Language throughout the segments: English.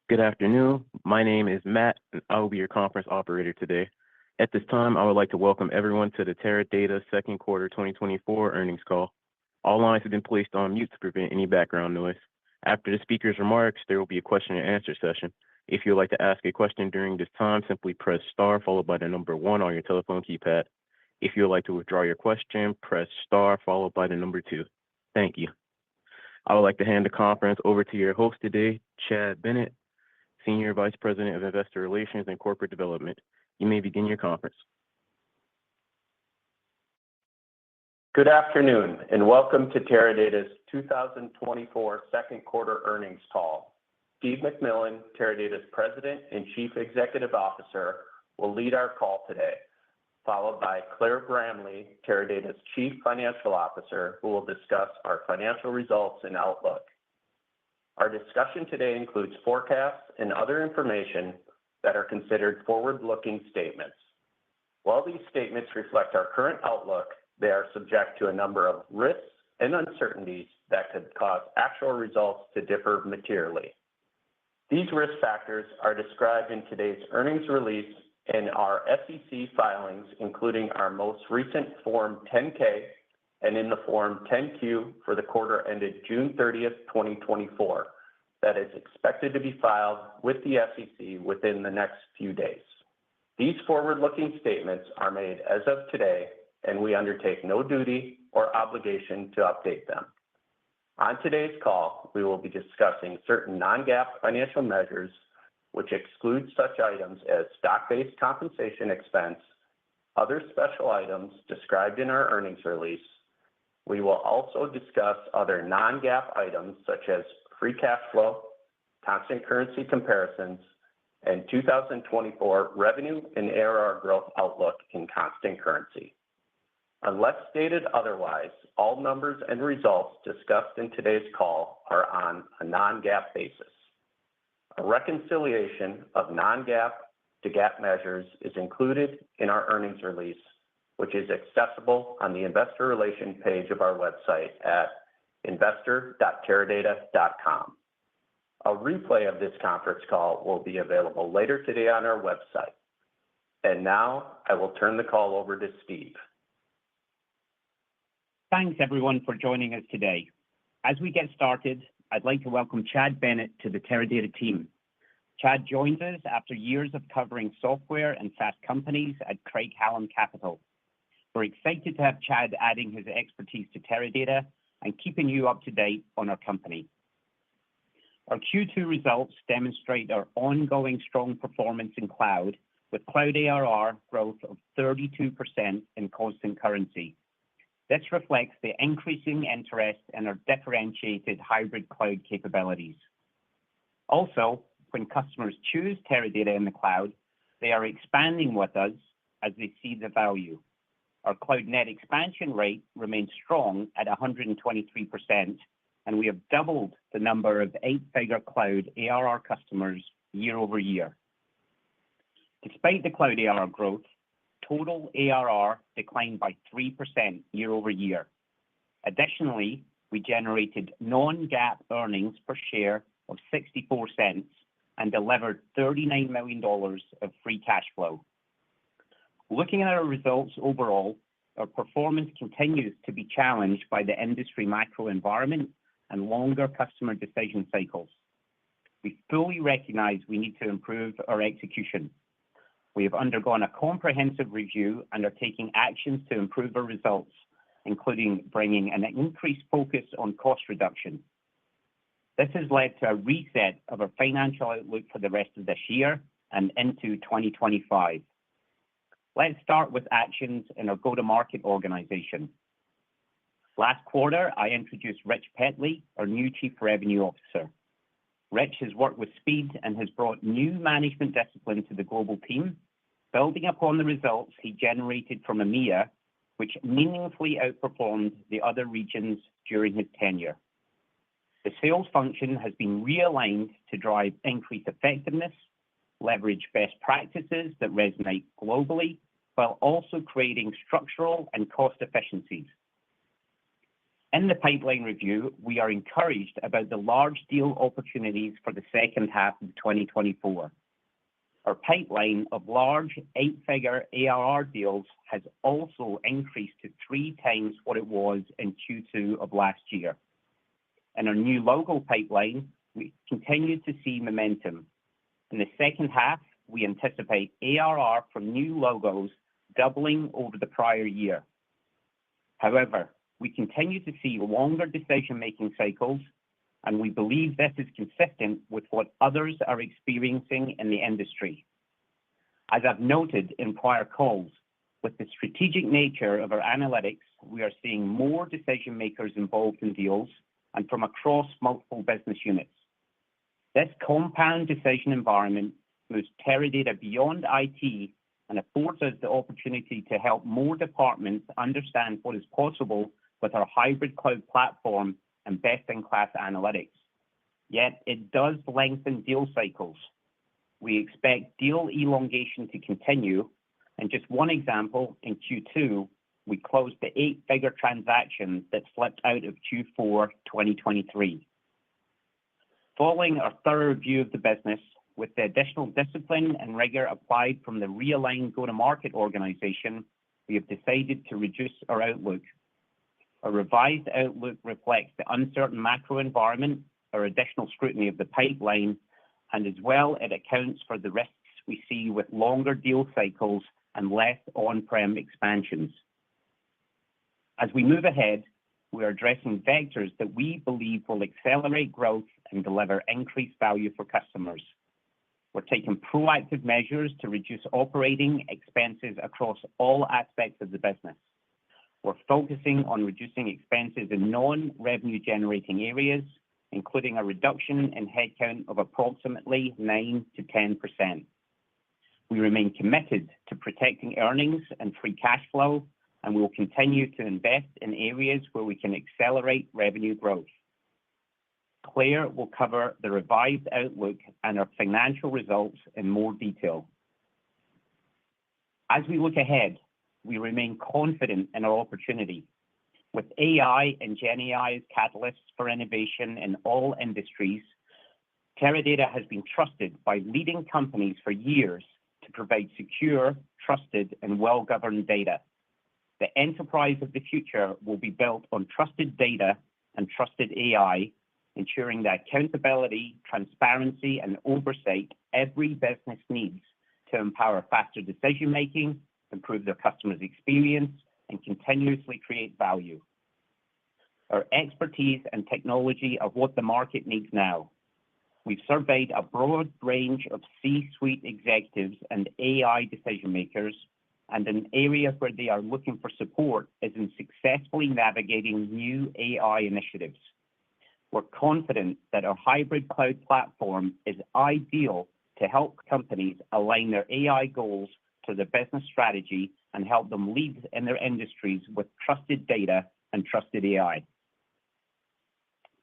Good afternoon. My name is Matt, and I will be your conference operator today. At this time, I would like to welcome everyone to the Teradata second quarter 2024 earnings call. All lines have been placed on mute to prevent any background noise. After the speaker's remarks, there will be a question and answer session. If you would like to ask a question during this time, simply press star followed by the number 1 on your telephone keypad. If you would like to withdraw your question, press star followed by the number 2. Thank you. I would like to hand the conference over to your host today, Chad Bennett, Senior Vice President of Investor Relations and Corporate Development. You may begin your conference. Good afternoon, and welcome to Teradata's 2024 second quarter earnings call. Steve McMillan, Teradata's President and Chief Executive Officer, will lead our call today, followed by Claire Bramley, Teradata's Chief Financial Officer, who will discuss our financial results and outlook. Our discussion today includes forecasts and other information that are considered forward-looking statements. While these statements reflect our current outlook, they are subject to a number of risks and uncertainties that could cause actual results to differ materially. These risk factors are described in today's earnings release and our SEC filings, including our most recent Form 10-K and in the Form 10-Q for the quarter ended June 30th, 2024, that is expected to be filed with the SEC within the next few days. These forward-looking statements are made as of today, and we undertake no duty or obligation to update them. On today's call, we will be discussing certain non-GAAP financial measures which exclude such items as stock-based compensation expense, other special items described in our earnings release. We will also discuss other non-GAAP items such as free cash flow, constant currency comparisons, and 2024 revenue and ARR growth outlook in constant currency. Unless stated otherwise, all numbers and results discussed in today's call are on a non-GAAP basis. A reconciliation of non-GAAP to GAAP measures is included in our earnings release, which is accessible on the Investor Relations page of our website at investor.teradata.com. A replay of this conference call will be available later today on our website. And now I will turn the call over to Steve. Thanks, everyone, for joining us today. As we get started, I'd like to welcome Chad Bennett to the Teradata team. Chad joins us after years of covering software and SaaS companies at Craig-Hallum Capital. We're excited to have Chad adding his expertise to Teradata and keeping you up to date on our company. Our Q2 results demonstrate our ongoing strong performance in cloud, with cloud ARR growth of 32% in constant currency. This reflects the increasing interest in our differentiated hybrid cloud capabilities. Also, when customers choose Teradata in the cloud, they are expanding with us as they see the value. Our cloud net expansion rate remains strong at 123%, and we have doubled the number of 8-figure cloud ARR customers year over year. Despite the cloud ARR growth, total ARR declined by 3% year over year. Additionally, we generated non-GAAP earnings per share of 64 cents and delivered $39 million of free cash flow. Looking at our results overall, our performance continues to be challenged by the industry macro environment and longer customer decision cycles. We fully recognize we need to improve our execution. We have undergone a comprehensive review and are taking actions to improve our results, including bringing an increased focus on cost reduction. This has led to a reset of our financial outlook for the rest of this year and into 2025. Let's start with actions in our go-to-market organization. Last quarter, I introduced Rich Petley, our new Chief Revenue Officer. Rich has worked with speed and has brought new management discipline to the global team, building upon the results he generated from EMEA, which meaningfully outperformed the other regions during his tenure. The sales function has been realigned to drive increased effectiveness, leverage best practices that resonate globally, while also creating structural and cost efficiencies. In the pipeline review, we are encouraged about the large deal opportunities for the second half of 2024. Our pipeline of large eight-figure ARR deals has also increased to 3 times what it was in Q2 of last year. In our new logo pipeline, we continue to see momentum. In the second half, we anticipate ARR from new logos doubling over the prior year. However, we continue to see longer decision-making cycles, and we believe this is consistent with what others are experiencing in the industry. As I've noted in prior calls, with the strategic nature of our analytics, we are seeing more decision makers involved in deals and from across multiple business units. This compound decision environment moves Teradata beyond IT and affords us the opportunity to help more departments understand what is possible with our hybrid cloud platform and best-in-class analytics. Yet it does lengthen deal cycles. We expect deal elongation to continue, and just one example, in Q2, we closed the 8-figure transaction that slipped out of Q4 2023. Following our thorough review of the business, with the additional discipline and rigor applied from the realigned go-to-market organization, we have decided to reduce our outlook. A revised outlook reflects the uncertain macro environment, our additional scrutiny of the pipeline, and as well it accounts for the risks we see with longer deal cycles and less on-prem expansions. As we move ahead, we are addressing vectors that we believe will accelerate growth and deliver increased value for customers. We're taking proactive measures to reduce operating expenses across all aspects of the business. We're focusing on reducing expenses in non-revenue generating areas, including a reduction in headcount of approximately 9 to 10%. We remain committed to protecting earnings and free cash flow, and we will continue to invest in areas where we can accelerate revenue growth. Claire will cover the revised outlook and our financial results in more detail. As we look ahead, we remain confident in our opportunity. With AI and GenAI as catalysts for innovation in all industries, Teradata has been trusted by leading companies for years to provide secure, trusted, and well-governed data. The enterprise of the future will be built on trusted data and trusted AI, ensuring the accountability, transparency, and oversight every business needs to empower faster decision-making, improve their customers' experience, and continuously create value. Our expertise and technology are what the market needs now. We've surveyed a broad range of C-suite executives and AI decision makers, and an area where they are looking for support is in successfully navigating new AI initiatives. We're confident that our hybrid cloud platform is ideal to help companies align their AI goals to their business strategy and help them lead in their industries with trusted data and trusted AI.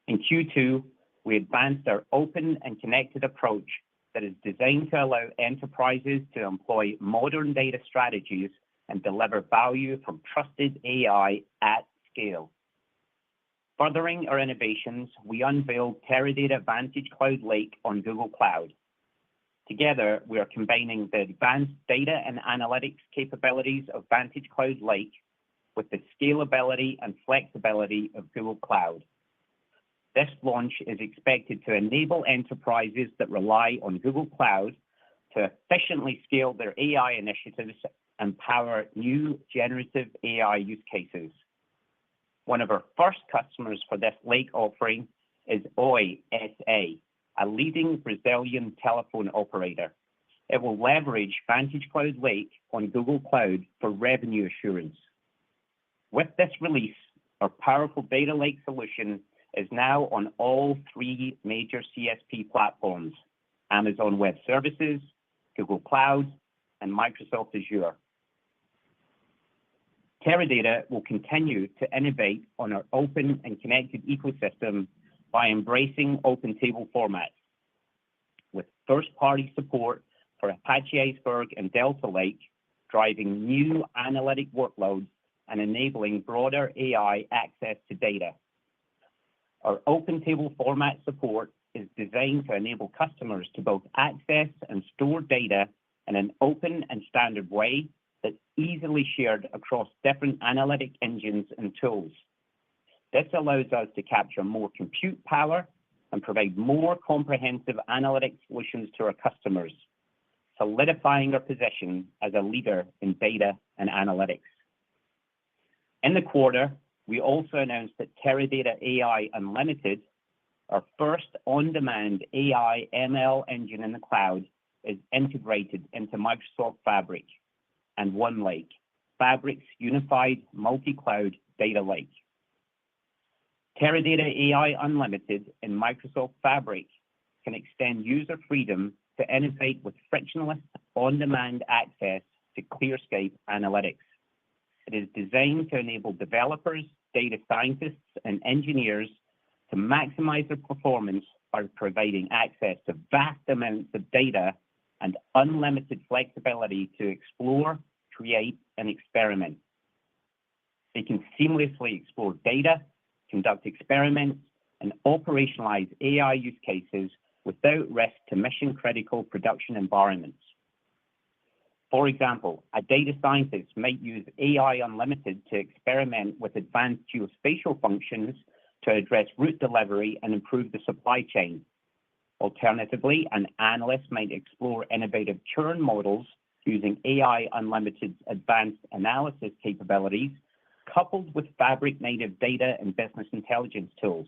In Q2, we advanced our open and connected approach that is designed to allow enterprises to employ modern data strategies and deliver value from trusted AI at scale. Furthering our innovations, we unveiled Teradata Vantage Cloud Lake on Google Cloud. Together, we are combining the advanced data and analytics capabilities of Vantage Cloud Lake with the scalability and flexibility of Google Cloud. This launch is expected to enable enterprises that rely on Google Cloud to efficiently scale their AI initiatives and power new generative AI use cases. One of our first customers for this Lake offering is Oi SA, a leading Brazilian telephone operator. It will leverage Vantage Cloud Lake on Google Cloud for revenue assurance. With this release, our powerful data lake solution is now on all 3 major CSP platforms: Amazon Web Services, Google Cloud, and Microsoft Azure. Teradata will continue to innovate on our open and connected ecosystem by embracing open table formats. With first-party support for Apache Iceberg and Delta Lake, driving new analytic workloads and enabling broader AI access to data. Our open table format support is designed to enable customers to both access and store data in an open and standard way that's easily shared across different analytic engines and tools. This allows us to capture more compute power and provide more comprehensive analytic solutions to our customers, solidifying our position as a leader in data and analytics. In the quarter, we also announced that Teradata AI Unlimited, our first on-demand AI ML engine in the cloud, is integrated into Microsoft Fabric and OneLake, Fabric's unified multi-cloud data lake. Teradata AI Unlimited in Microsoft Fabric can extend user freedom to innovate with frictionless on-demand access to ClearScape Analytics. It is designed to enable developers, data scientists, and engineers to maximize their performance by providing access to vast amounts of data and unlimited flexibility to explore, create, and experiment. They can seamlessly explore data, conduct experiments, and operationalize AI use cases without risk to mission-critical production environments. For example, a data scientist might use AI Unlimited to experiment with advanced geospatial functions to address route delivery and improve the supply chain. Alternatively, an analyst might explore innovative churn models using AI Unlimited's advanced analysis capabilities, coupled with Fabric-native data and business intelligence tools.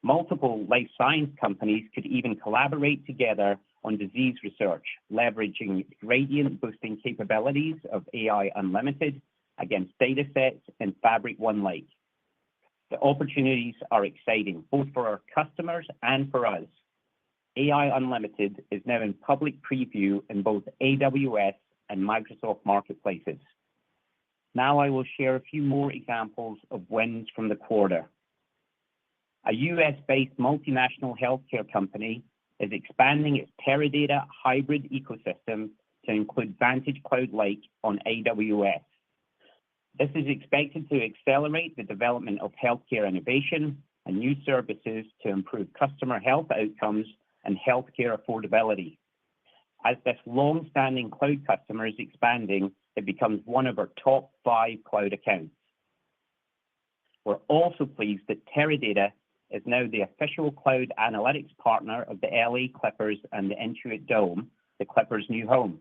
Multiple life science companies could even collaborate together on disease research, leveraging gradient boosting capabilities of AI Unlimited against datasets in Fabric OneLake. The opportunities are exciting, both for our customers and for us. AI Unlimited is now in public preview in both AWS and Microsoft marketplaces. Now I will share a few more examples of wins from the quarter. A US-based multinational healthcare company is expanding its Teradata hybrid ecosystem to include Vantage Cloud Lake on AWS. This is expected to accelerate the development of healthcare innovation and new services to improve customer health outcomes and healthcare affordability. As this long-standing cloud customer is expanding, it becomes one of our top 5 cloud accounts. We're also pleased that Teradata is now the official cloud analytics partner of the LA Clippers and the Intuit Dome, the Clippers' new home.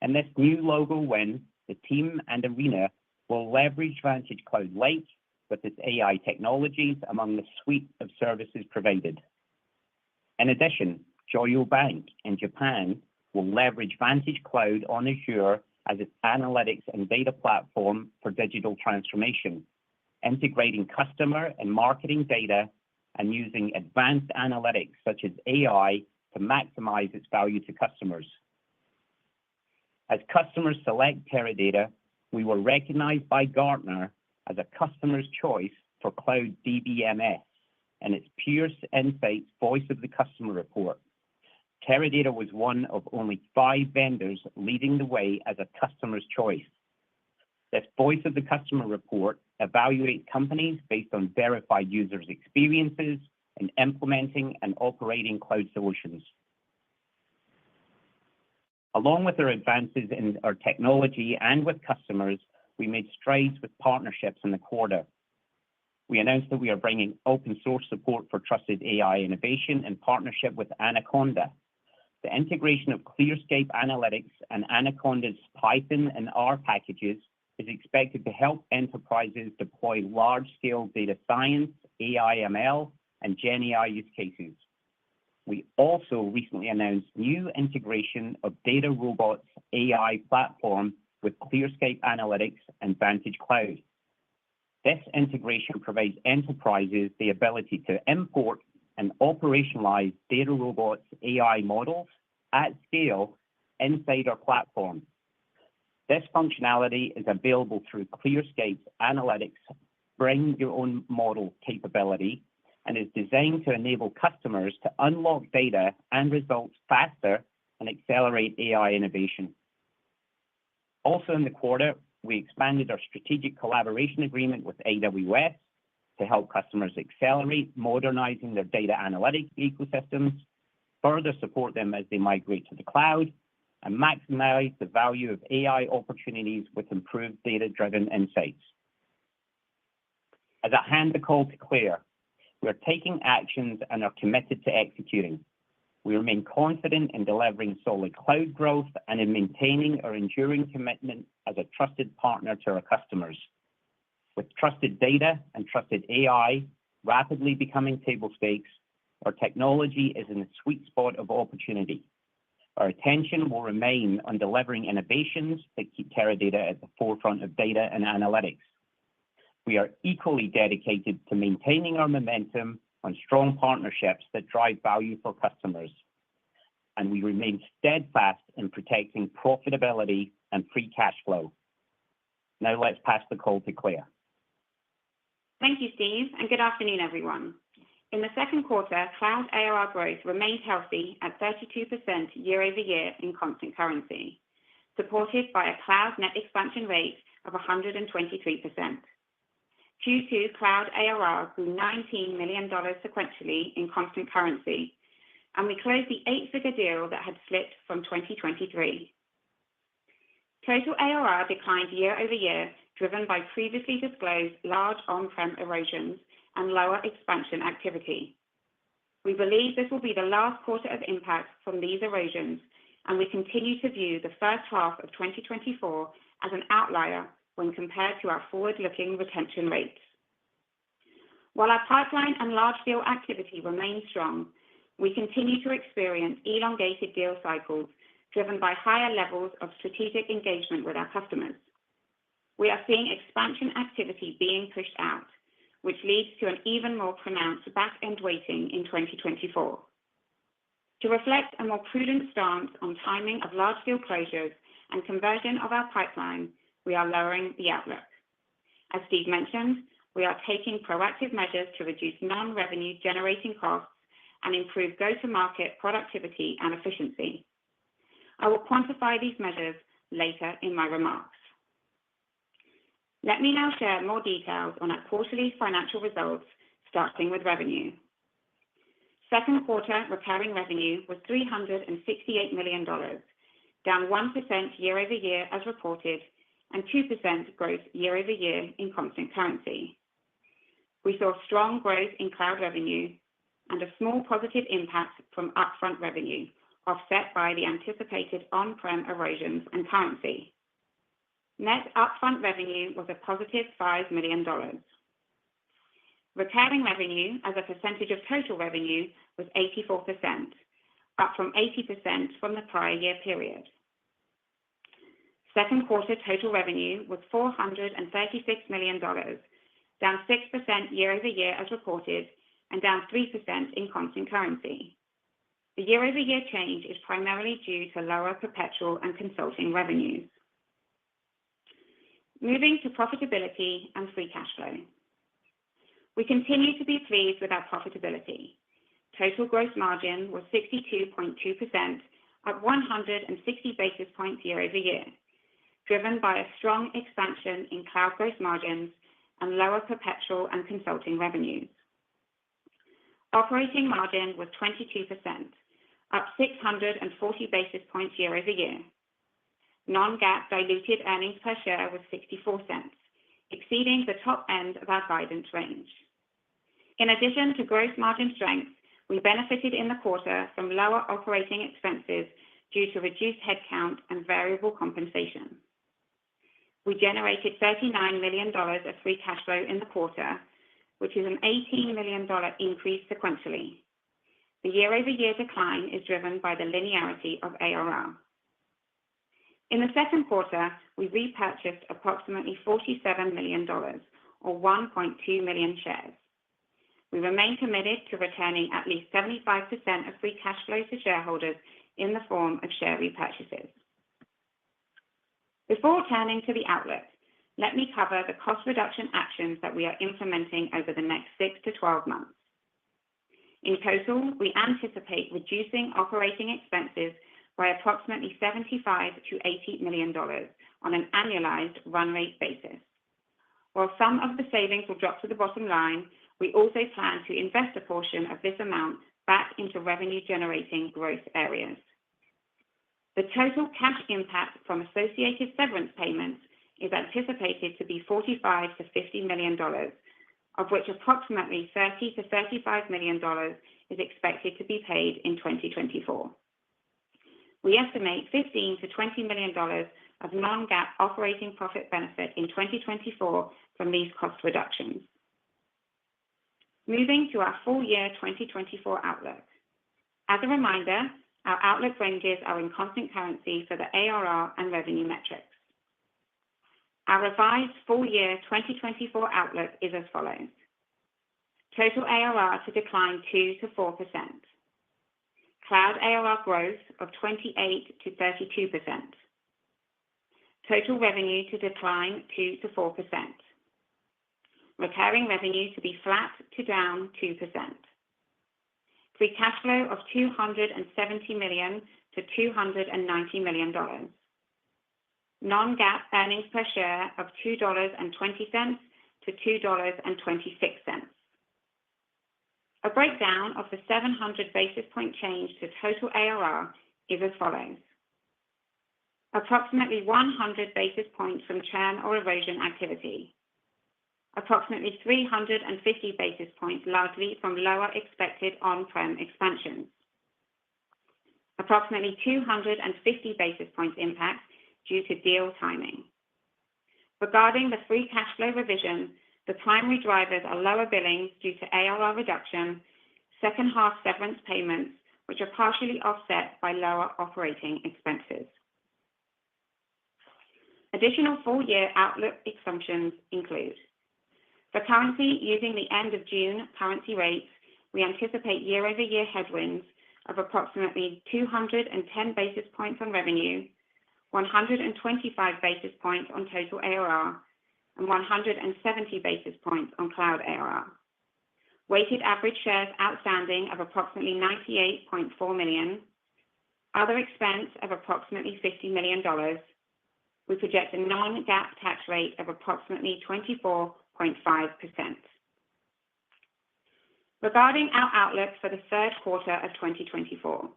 In this new logo win, the team and arena will leverage Vantage Cloud Lake with its AI technologies among the suite of services provided. In addition, Joyo Bank in Japan will leverage Vantage Cloud on Azure as its analytics and data platform for digital transformation, integrating customer and marketing data and using advanced analytics such as AI to maximize its value to customers. As customers select Teradata, we were recognized by Gartner as a customer's choice for Cloud DBMS and its Pierce Insights Voice of the Customer report. Teradata was one of only 5 vendors leading the way as a customer's choice. This Voice of the Customer report evaluates companies based on verified users' experiences in implementing and operating cloud solutions. Along with our advances in our technology and with customers, we made strides with partnerships in the quarter. We announced that we are bringing open source support for trusted AI innovation in partnership with Anaconda. The integration of ClearScape Analytics and Anaconda's Python and R packages is expected to help enterprises deploy large-scale data science, AI ML, and Gen AI use cases. We also recently announced new integration of Data Robot's AI platform with ClearScape Analytics and Vantage Cloud. This integration provides enterprises the ability to import and operationalize Data Robot's AI models at scale inside our platform. This functionality is available through ClearScape's Analytics Bring Your Own Model capability and is designed to enable customers to unlock data and results faster and accelerate AI innovation. Also in the quarter, we expanded our strategic collaboration agreement with AWS to help customers accelerate modernizing their data analytic ecosystems, further support them as they migrate to the cloud, and maximize the value of AI opportunities with improved data-driven insights. As I hand the call to Claire, we are taking actions and are committed to executing. We remain confident in delivering solid cloud growth and in maintaining our enduring commitment as a trusted partner to our customers. With trusted data and trusted AI rapidly becoming table stakes, our technology is in the sweet spot of opportunity. Our attention will remain on delivering innovations that keep Teradata at the forefront of data and analytics. We are equally dedicated to maintaining our momentum on strong partnerships that drive value for customers, and we remain steadfast in protecting profitability and free cash flow. Now let's pass the call to Claire. Thank you, Steve, and good afternoon, everyone. In the second quarter, cloud ARR growth remained healthy at 32% year-over-year in constant currency, supported by a cloud net expansion rate of 123%. Q2 cloud ARR grew $19 million sequentially in constant currency, and we closed the eight-figure deal that had slipped from 2023. Total ARR declined year-over-year, driven by previously disclosed large on-prem erosions and lower expansion activity. We believe this will be the last quarter of impact from these erosions, and we continue to view the first half of 2024 as an outlier when compared to our forward-looking retention rates. While our pipeline and large deal activity remain strong, we continue to experience elongated deal cycles driven by higher levels of strategic engagement with our customers. We are seeing expansion activity being pushed out, which leads to an even more pronounced back-end weighting in 2024. To reflect a more prudent stance on timing of large deal closures and conversion of our pipeline, we are lowering the outlook. As Steve mentioned, we are taking proactive measures to reduce non-revenue generating costs and improve go-to-market productivity and efficiency. I will quantify these measures later in my remarks. Let me now share more details on our quarterly financial results, starting with revenue. Second quarter recurring revenue was $368 million, down 1% year-over-year as reported, and 2% growth year-over-year in constant currency. We saw strong growth in cloud revenue and a small positive impact from upfront revenue, offset by the anticipated on-prem erosions and currency. Net upfront revenue was a positive $5 million. Recurring revenue as a percentage of total revenue was 84%, up from 80% from the prior year period. Second quarter total revenue was $436 million, down 6% year-over-year as reported, and down 3% in constant currency. The year-over-year change is primarily due to lower perpetual and consulting revenues. Moving to profitability and free cash flow. We continue to be pleased with our profitability. Total gross margin was 62.2%, up 160 basis points year-over-year, driven by a strong expansion in cloud gross margins and lower perpetual and consulting revenues. Operating margin was 22%, up 640 basis points year-over-year. Non-GAAP diluted earnings per share was 64 cents, exceeding the top end of our guidance range. In addition to gross margin strength, we benefited in the quarter from lower operating expenses due to reduced headcount and variable compensation. We generated $39 million of free cash flow in the quarter, which is an $18 million increase sequentially. The year-over-year decline is driven by the linearity of ARR. In the second quarter, we repurchased approximately $47 million, or 1.2 million shares. We remain committed to returning at least 75% of free cash flow to shareholders in the form of share repurchases. Before turning to the outlook, let me cover the cost reduction actions that we are implementing over the next 6 to 12 months. In total, we anticipate reducing operating expenses by approximately $75 to $80 million on an annualized run rate basis. While some of the savings will drop to the bottom line, we also plan to invest a portion of this amount back into revenue-generating growth areas. The total cash impact from associated severance payments is anticipated to be $45 to $50 million, of which approximately $30 to $35 million is expected to be paid in 2024. We estimate $15 to $20 million of non-GAAP operating profit benefit in 2024 from these cost reductions. Moving to our full year 2024 outlook. As a reminder, our outlook ranges are in constant currency for the ARR and revenue metrics. Our revised full year 2024 outlook is as follows. Total ARR to decline 2 to 4%. Cloud ARR growth of 28 to 32%. Total revenue to decline 2 to 4%. Recurring revenue to be flat to down 2%. Free cash flow of $270 million to $290 million. Non-GAAP earnings per share of $2.20 to $2.26. A breakdown of the 700 basis point change to total ARR is as follows. Approximately 100 basis points from churn or erosion activity. Approximately 350 basis points largely from lower expected on-prem expansions. Approximately 250 basis points impact due to deal timing. Regarding the free cash flow revision, the primary drivers are lower billings due to ARR reduction, second half severance payments, which are partially offset by lower operating expenses. Additional full-year outlook assumptions include for currency using the end of June currency rates, we anticipate year-over-year headwinds of approximately 210 basis points on revenue, 125 basis points on total ARR, and 170 basis points on cloud ARR. Weighted average shares outstanding of approximately 98.4 million. Other expense of approximately $50 million. We project a non-GAAP tax rate of approximately 24.5%. Regarding our outlook for the third quarter of 2024,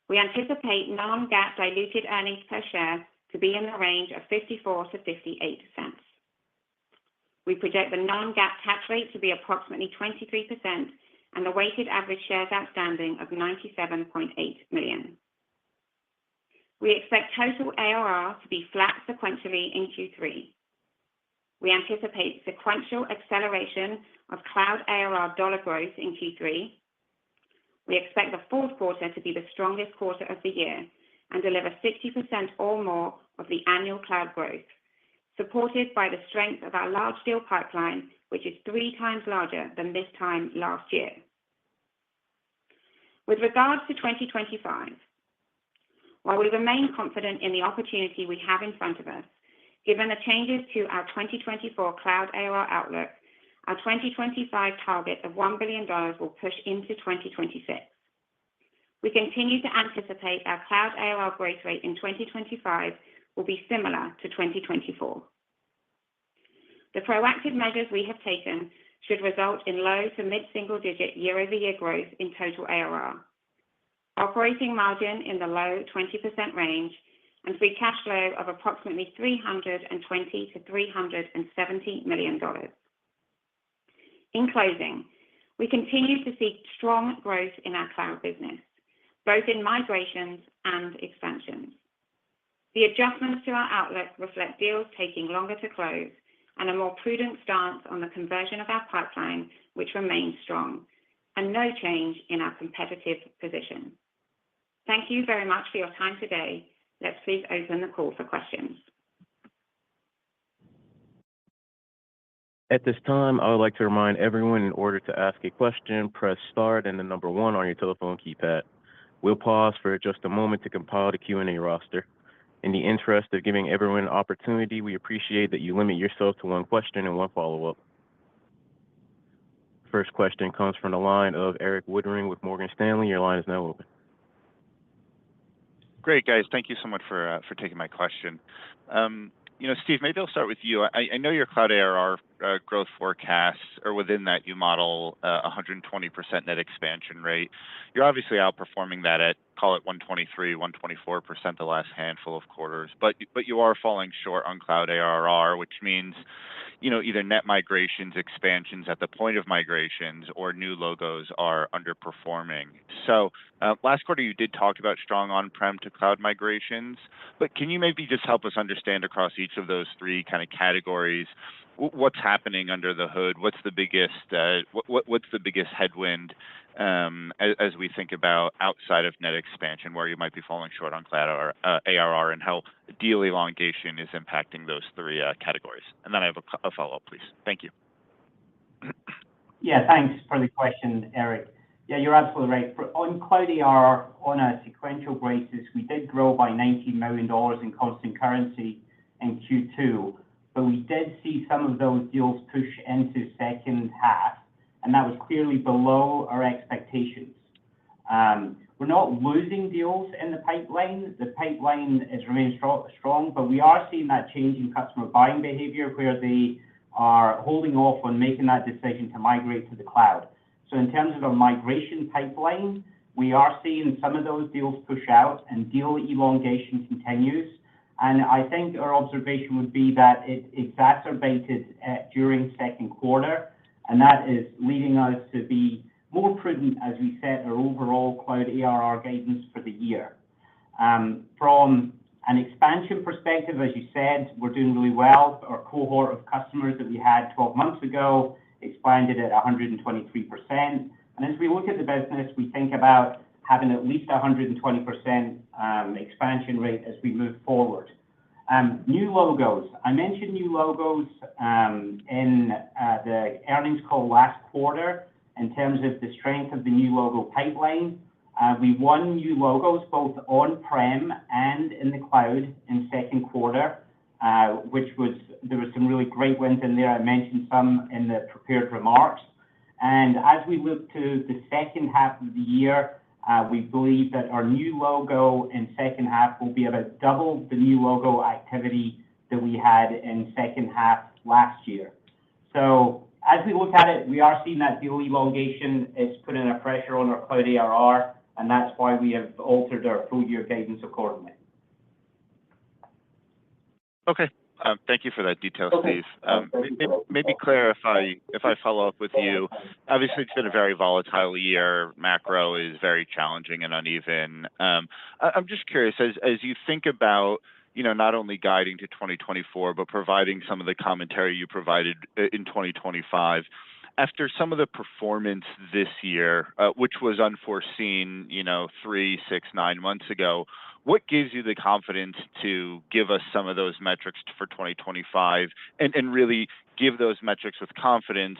we anticipate non-GAAP diluted earnings per share to be in the range of 54 to 58 cents. We project the non-GAAP tax rate to be approximately 23% and the weighted average shares outstanding of 97.8 million. We expect total ARR to be flat sequentially in Q3. We anticipate sequential acceleration of cloud ARR dollar growth in Q3. We expect the fourth quarter to be the strongest quarter of the year and deliver 60% or more of the annual cloud growth, supported by the strength of our large deal pipeline, which is 3 times larger than this time last year. With regards to 2025, while we remain confident in the opportunity we have in front of us, given the changes to our 2024 cloud ARR outlook, our 2025 target of $1 billion will push into 2026. We continue to anticipate our cloud ARR growth rate in 2025 will be similar to 2024. The proactive measures we have taken should result in low to mid-single-digit year-over-year growth in total ARR, operating margin in the low 20% range, and free cash flow of approximately $320 to $370 million. In closing, we continue to see strong growth in our cloud business, both in migrations and expansions. The adjustments to our outlook reflect deals taking longer to close and a more prudent stance on the conversion of our pipeline, which remains strong, and no change in our competitive position. Thank you very much for your time today. Let's please open the call for questions. At this time, I would like to remind everyone in order to ask a question, press star and the number 1 on your telephone keypad. We'll pause for just a moment to compile the Q&A roster. In the interest of giving everyone an opportunity, we appreciate that you limit yourself to 1 question and 1 follow-up. First question comes from the line of Eric Woodring with Morgan Stanley. Your line is now open. Great, guys. Thank you so much for taking my question. Steve, maybe I'll start with you. I know your cloud ARR growth forecasts, or within that you model 120% net expansion rate. You're obviously outperforming that at, call it 123, 124% the last handful of quarters, but you are falling short on cloud ARR, which means either net migrations, expansions at the point of migrations, or new logos are underperforming. So last quarter, you did talk about strong on-prem to cloud migrations, but can you maybe just help us understand across each of those three kind of categories what's happening under the hood? What's the biggest what's the biggest headwind as we think about outside of net expansion, where you might be falling short on cloud ARR, and how deal elongation is impacting those three categories? And then I have a follow-up, please. Thank you. Yeah, thanks for the question, Eric. Yeah, you're absolutely right. On cloud ARR, on a sequential basis, we did grow by $19 million in constant currency in Q2, but we did see some of those deals push into second half, and that was clearly below our expectations. We're not losing deals in the pipeline. The pipeline is remaining strong, but we are seeing that change in customer buying behavior where they are holding off on making that decision to migrate to the cloud. So in terms of our migration pipeline, we are seeing some of those deals push out and deal elongation continues. And I think our observation would be that it exacerbated during second quarter, and that is leading us to be more prudent as we set our overall cloud ARR guidance for the year. From an expansion perspective, as you said, we're doing really well. Our cohort of customers that we had 12 months ago expanded at 123%. And as we look at the business, we think about having at least 120% expansion rate as we move forward. New logos. I mentioned new logos in the earnings call last quarter in terms of the strength of the new logo pipeline. We won new logos both on-prem and in the cloud in second quarter, there was some really great wins in there. I mentioned some in the prepared remarks. And as we look to the second half of the year, we believe that our new logo in second half will be about double the new logo activity that we had in second half last year. So as we look at it, we are seeing that deal elongation is putting a pressure on our cloud ARR, and that's why we have altered our full year guidance accordingly. Okay. Thank you for that detail, Steve. Maybe Claire, if I follow up with you, obviously it's been a very volatile year. Macro is very challenging and uneven. I'm just curious, as you think about not only guiding to 2024, but providing some of the commentary you provided in 2025, after some of the performance this year, which was unforeseen, 3, 6, 9 months ago, what gives you the confidence to give us some of those metrics for 2025 and really give those metrics with confidence,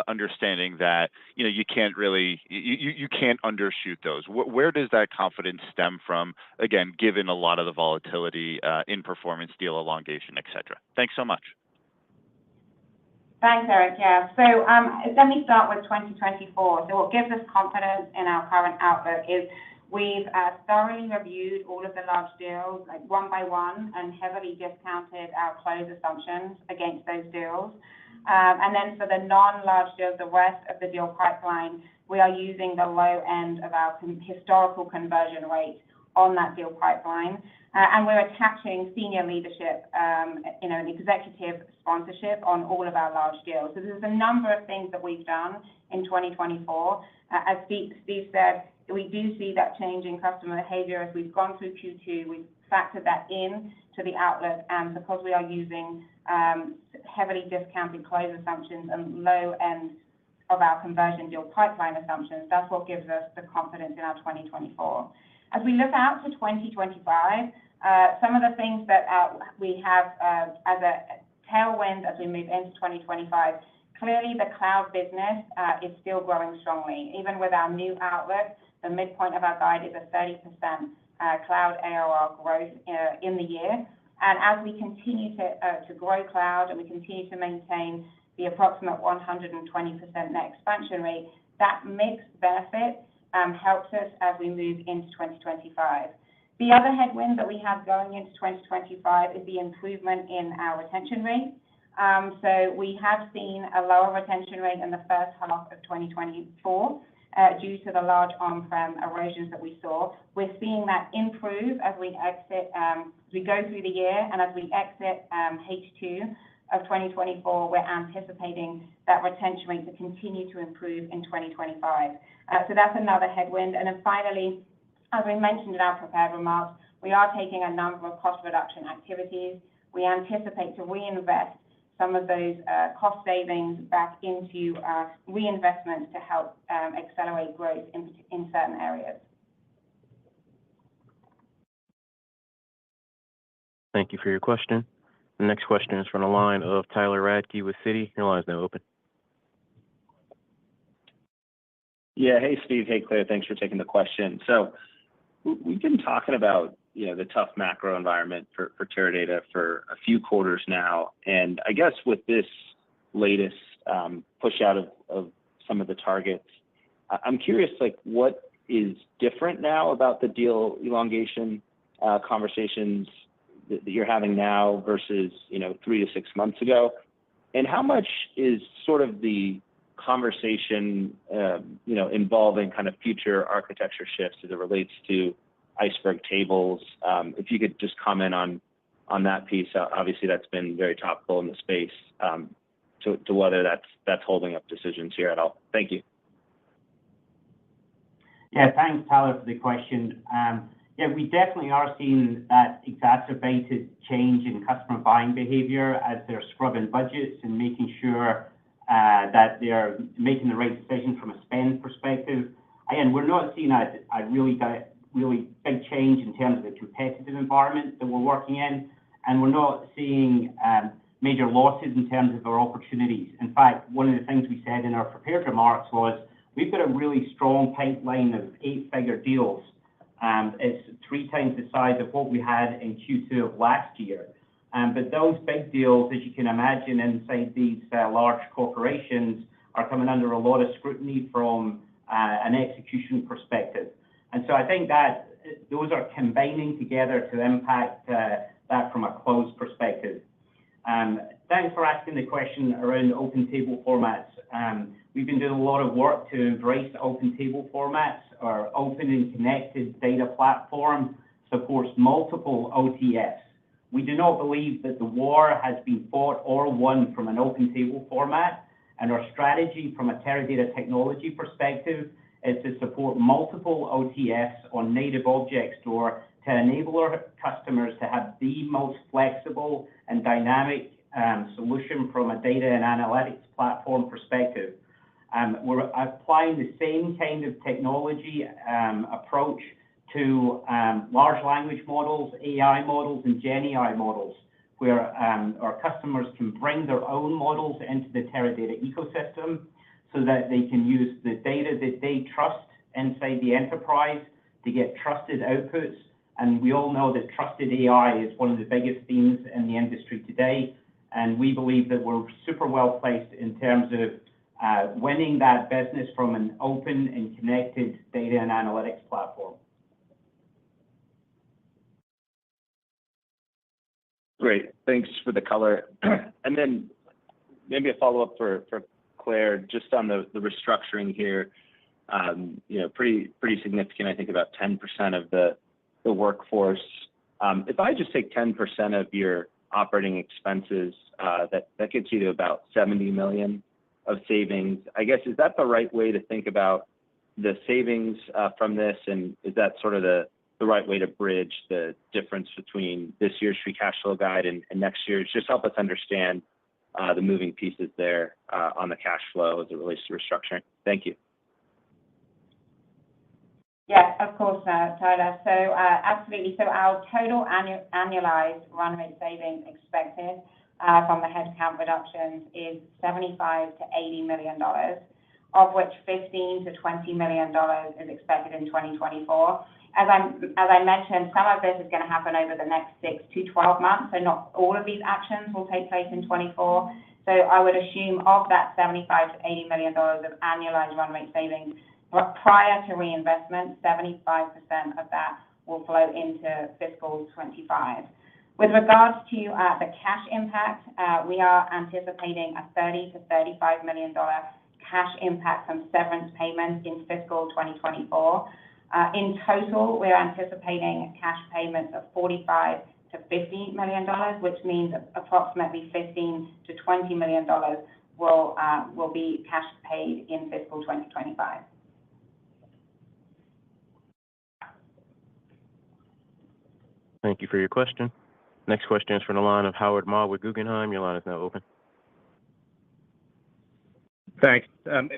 understanding that you can't really you can't undershoot those? Where does that confidence stem from? Again, given a lot of the volatility in performance, deal elongation, et cetera. Thanks so much. Thanks, Eric. Yeah. So let me start with 2024. So what gives us confidence in our current outlook is we've thoroughly reviewed all of the large deals, like one by one, and heavily discounted our close assumptions against those deals. And then for the non-large deals, the rest of the deal pipeline, we are using the low end of our historical conversion rate on that deal pipeline. And we're attaching senior leadership, an executive sponsorship on all of our large deals. So there's a number of things that we've done in 2024. As Steve said, we do see that change in customer behavior as we've gone through Q2. We've factored that in to the outlook, and because we are using heavily discounted close assumptions and low end of our conversion deal pipeline assumptions, that's what gives us the confidence in our 2024. As we look out to 2025, some of the things that we have as a tailwind as we move into 2025, clearly the cloud business is still growing strongly. Even with our new outlook, the midpoint of our guide is a 30% cloud ARR growth in the year. And as we continue to grow cloud and we continue to maintain the approximate 120% net expansion rate, that mixed benefit helps us as we move into 2025. The other headwind that we have going into 2025 is the improvement in our retention rate. So we have seen a lower retention rate in the first half of 2024 due to the large on-prem erosions that we saw. We're seeing that improve as we go through the year, and as we exit H2 of 2024, we're anticipating that retention rate to continue to improve in 2025. So that's another headwind. And then finally, as we mentioned in our prepared remarks, we are taking a number of cost reduction activities. We anticipate to reinvest some of those cost savings back into reinvestments to help accelerate growth in certain areas. Thank you for your question. The next question is from the line of Tyler Radke with Citi. Your line is now open. Yeah, hey, Steve. Hey, Claire. Thanks for taking the question. So we've been talking about, the tough macro environment for Teradata for a few quarters now. And I guess with this latest push out of some of the targets, I'm curious, what is different now about the deal elongation conversations that you're having now versus, 3 to 6 months ago? And how much is sort of the conversation, involving kind of future architecture shifts as it relates to Iceberg tables? If you could just comment on that piece. Obviously, that's been very topical in the space, to whether that's holding up decisions here at all. Thank you. Yeah, thanks, Tyler, for the question. Yeah, we definitely are seeing that exacerbated change in customer buying behavior as they're scrubbing budgets and making sure that they're making the right decision from a spend perspective. Again, we're not seeing a really big change in terms of the competitive environment that we're working in, and we're not seeing major losses in terms of our opportunities. In fact, one of the things we said in our prepared remarks was we've got a really strong pipeline of 8-figure deals. It's 3 times the size of what we had in Q2 of last year. But those big deals, as you can imagine, inside these large corporations are coming under a lot of scrutiny from an execution perspective. And so I think that those are combining together to impact that from a close perspective. Thanks for asking the question around open table formats. We've been doing a lot of work to embrace open table formats. Our open and connected data platform supports multiple OTFs. We do not believe that the war has been fought or won from an open table format, and our strategy from a Teradata technology perspective is to support multiple OTFs on native object store to enable our customers to have the most flexible and dynamic solution from a data and analytics platform perspective. We're applying the same kind of technology approach to large language models, AI models, and Gen AI models, where our customers can bring their own models into the Teradata ecosystem so that they can use the data that they trust inside the enterprise to get trusted outputs. And we all know that trusted AI is one of the biggest themes in the industry today. And we believe that we're super well placed in terms of winning that business from an open and connected data and analytics platform. Great. Thanks for the color. And then maybe a follow-up for Claire, just on the restructuring here. Pretty significant, I think about 10% of the workforce. If I just take 10% of your operating expenses, that gets you to about $70 million of savings. I guess, is that the right way to think about the savings from this? And is that sort of the right way to bridge the difference between this year's free cash flow guide and next year's? Just help us understand the moving pieces there on the cash flow as it relates to restructuring. Thank you. Yes, of course, Tyler. So absolutely. So our total annualized run rate savings expected from the headcount reductions is $75 to $80 million, of which $15 to $20 million is expected in 2024. As I mentioned, some of this is going to happen over the next 6 to 12 months, so not all of these actions will take place in 2024. So I would assume of that $75 to $80 million of annualized run rate savings, but prior to reinvestment, 75% of that will flow into fiscal 25. With regards to the cash impact, we are anticipating a $30 to $35 million cash impact from severance payments in fiscal 2024. In total, we're anticipating cash payments of $45 to $50 million, which means approximately $15 to $20 million will be cash paid in fiscal 2025. Thank you for your question. Next question is from the line of Howard Ma with Guggenheim. Your line is now open. Thanks.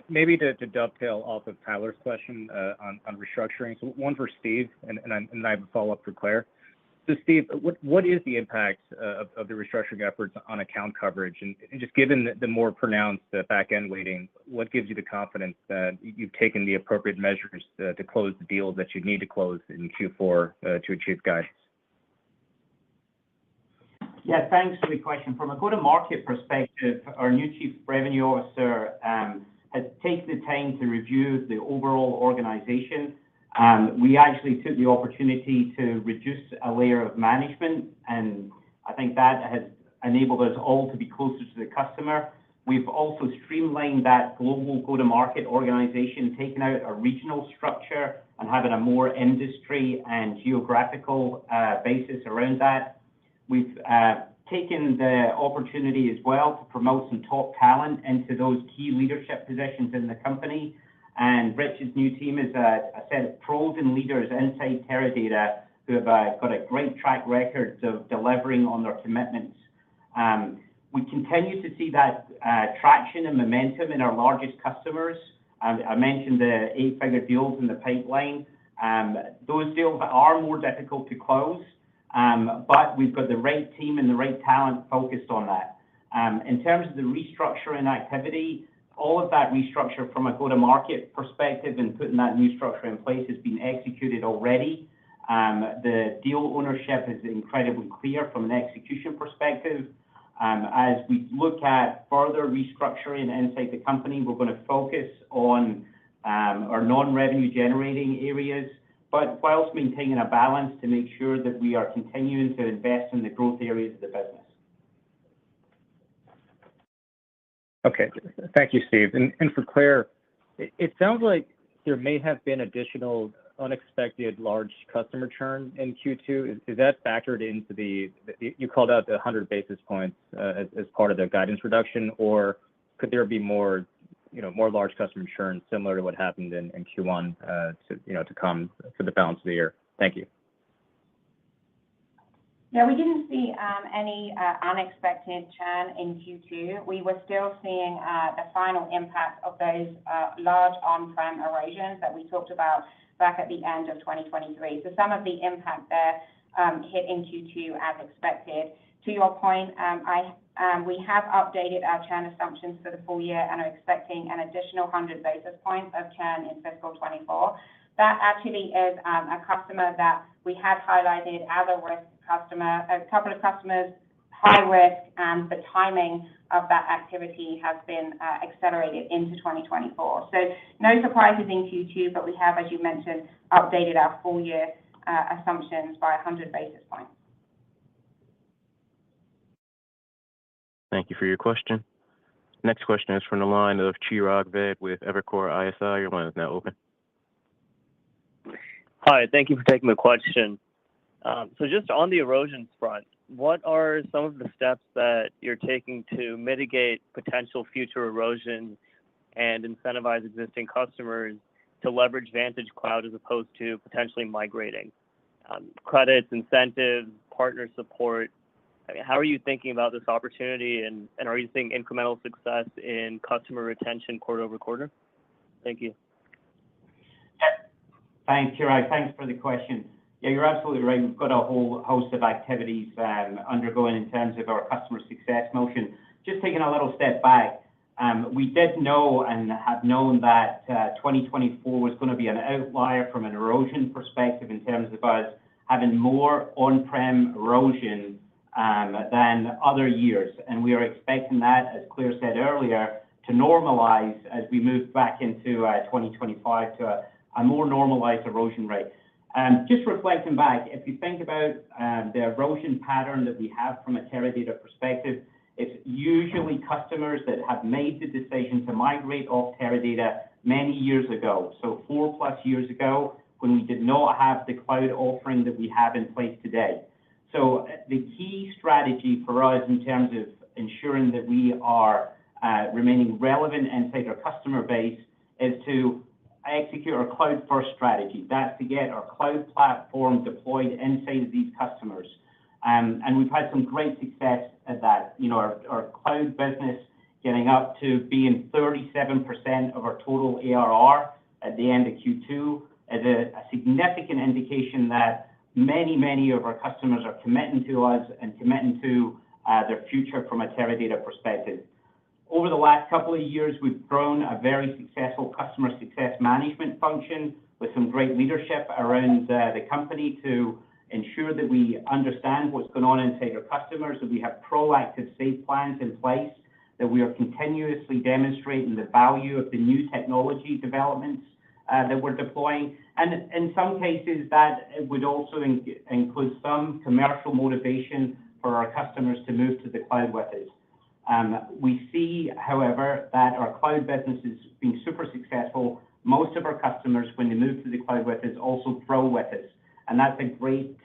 Maybe to dovetail off of Tyler's question on restructuring. So one for Steve, and I have a follow-up for Claire. So Steve, what is the impact of the restructuring efforts on account coverage? And just given the more pronounced back-end weighting, what gives you the confidence that you've taken the appropriate measures to close the deals that you need to close in Q4 to achieve guidance? Yeah, thanks for the question. From a go-to-market perspective, our new Chief Revenue Officer has taken the time to review the overall organization. We actually took the opportunity to reduce a layer of management, and I think that has enabled us all to be closer to the customer. We've also streamlined that global go-to-market organization, taken out a regional structure and having a more industry and geographical basis around that. We've taken the opportunity as well to promote some top talent into those key leadership positions in the company. And Rich's new team is a set of pros and leaders inside Teradata who have got a great track record of delivering on their commitments. We continue to see that traction and momentum in our largest customers. I mentioned the 8-figure deals in the pipeline. Those deals are more difficult to close, but we've got the right team and the right talent focused on that. In terms of the restructuring activity, all of that restructure from a go-to-market perspective and putting that new structure in place has been executed already. The deal ownership is incredibly clear from an execution perspective. As we look at further restructuring inside the company, we're going to focus on our non-revenue generating areas, but whilst maintaining a balance to make sure that we are continuing to invest in the growth areas of the business. Okay, thank you, Steve. And for Claire, it sounds like there may have been additional unexpected large customer churn in Q2. Is that factored into you called out the 100 basis points as part of the guidance reduction, or could there be more large customer churn similar to what happened in Q1 to come for the balance of the year? Thank you. Yeah, we didn't see any unexpected churn in Q2. We were still seeing the final impact of those large on-prem erosions that we talked about back at the end of 2023. So some of the impact there hit in Q2 as expected. To your point, we have updated our churn assumptions for the full year and are expecting an additional 100 basis points of churn in fiscal 24. That actually is a customer that we had highlighted as a risk customer, a couple of customers, high risk, and the timing of that activity has been accelerated into 2024. So no surprises in Q2, but we have, as you mentioned, updated our full year assumptions by 100 basis points. Thank you for your question. Next question is from the line of Chirag Ved with Evercore ISI. Your line is now open. Hi, thank you for taking the question. So just on the erosions front, what are some of the steps that you're taking to mitigate potential future erosion and incentivize existing customers to leverage Vantage Cloud as opposed to potentially migrating? Credits, incentives, partner support. I mean, how are you thinking about this opportunity, and are you seeing incremental success in customer retention quarter over quarter? Thank you. Thanks, Chirag. Thanks for the question. Yeah, you're absolutely right. We've got a whole host of activities undergoing in terms of our customer success motion. Just taking a little step back, we did know and have known that 2024 was going to be an outlier from an erosion perspective in terms of us having more on-prem erosion than other years. And we are expecting that, as Claire said earlier, to normalize as we move back into 2025 to a more normalized erosion rate. Just reflecting back, if you think about the erosion pattern that we have from a Teradata perspective, it's usually customers that have made the decision to migrate off Teradata many years ago. So 4+ years ago, when we did not have the cloud offering that we have in place today. So the key strategy for us in terms of ensuring that we are remaining relevant inside our customer base is to execute our cloud-first strategy. That's to get our cloud platform deployed inside of these customers. And we've had some great success at that. You know, our cloud business getting up to being 37% of our total ARR at the end of Q2 is a significant indication that many of our customers are committing to us and committing to their future from a Teradata perspective. Over the last couple of years, we've grown a very successful customer success management function with some great leadership around the company to ensure that we understand what's going on inside our customers, that we have proactive safe plans in place, that we are continuously demonstrating the value of the new technology developments that we're deploying. And in some cases, that would also include some commercial motivation for our customers to move to the cloud with us. We see, however, that our cloud business is being super successful. Most of our customers, when they move to the cloud with us, also grow with us. And that's a great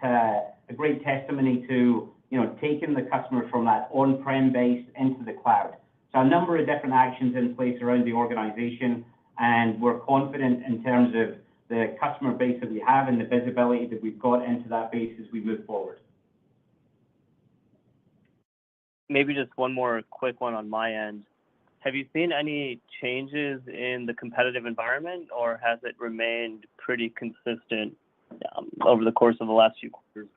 testimony to, you know, taking the customer from that on-prem base into the cloud. So a number of different actions in place around the organization, and we're confident in terms of the customer base that we have and the visibility that we've got into that base as we move forward. Maybe just one more quick one on my end. Have you seen any changes in the competitive environment, or has it remained pretty consistent over the course of the last few quarters?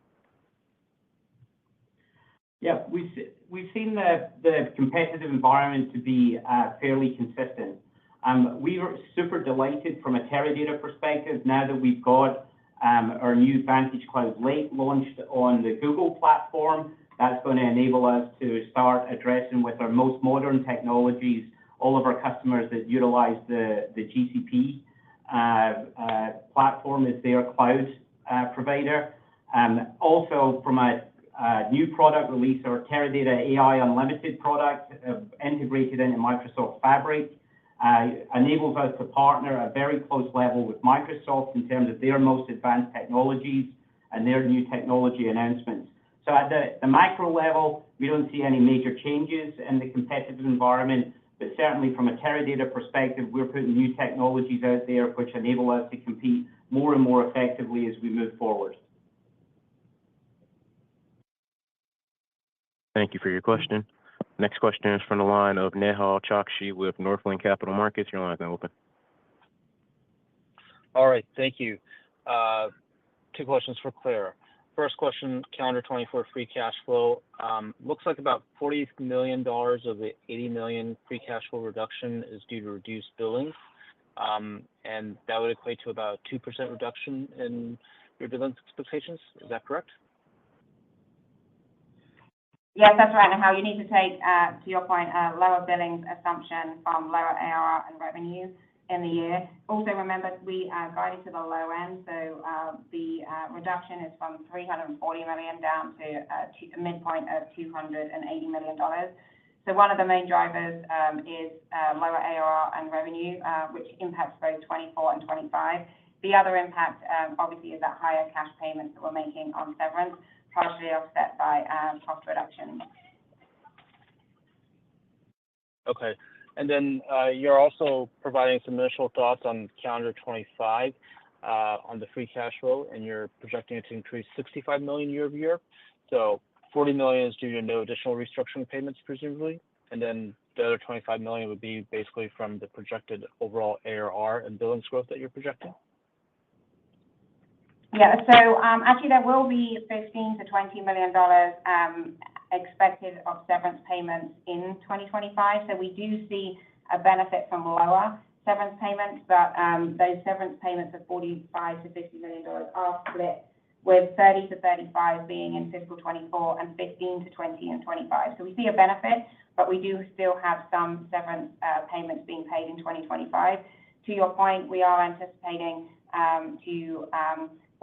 Yeah, we've seen the competitive environment to be fairly consistent. We were super delighted from a Teradata perspective now that we've got our new Vantage Cloud Lake launched on the Google platform. That's going to enable us to start addressing with our most modern technologies all of our customers that utilize the GCP platform as their cloud provider. Also, from a new product release, our Teradata AI Unlimited product integrated into Microsoft Fabric enables us to partner at a very close level with Microsoft in terms of their most advanced technologies and their new technology announcements. So at the macro level, we don't see any major changes in the competitive environment, but certainly from a Teradata perspective, we're putting new technologies out there which enable us to compete more and more effectively as we move forward. Thank you for your question. Next question is from the line of Nehal Chokshi with Northland Capital Markets. Your line is now open. All right, thank you. Two questions for Claire. First question, calendar 24 free cash flow. Looks like about $40 million of the $80 million free cash flow reduction is due to reduced billings. And that would equate to about 2% reduction in your billings expectations. Is that correct? Yes, that's right. And how you need to take, to your point, lower billings assumption from lower ARR and revenue in the year. Also, remember, we guided to the low end, so the reduction is from $340 million down to a midpoint of $280 million. So one of the main drivers is lower ARR and revenue, which impacts both 24 and 25. The other impact, obviously, is that higher cash payments that we're making on severance, partially offset by cost reduction. Okay. And then you're also providing some initial thoughts on calendar 25 on the free cash flow, and you're projecting it to increase $65 million year over year. So $40 million is due to no additional restructuring payments, presumably, and then the other $25 million would be basically from the projected overall ARR and billings growth that you're projecting? Yeah, so actually there will be $15 to $20 million expected of severance payments in 2025. So we do see a benefit from lower severance payments, but those severance payments of $45 to $50 million are split, with 30 to 35 being in fiscal 24 and 15 to 20 in 25. So we see a benefit, but we do still have some severance payments being paid in 2025. To your point, we are anticipating to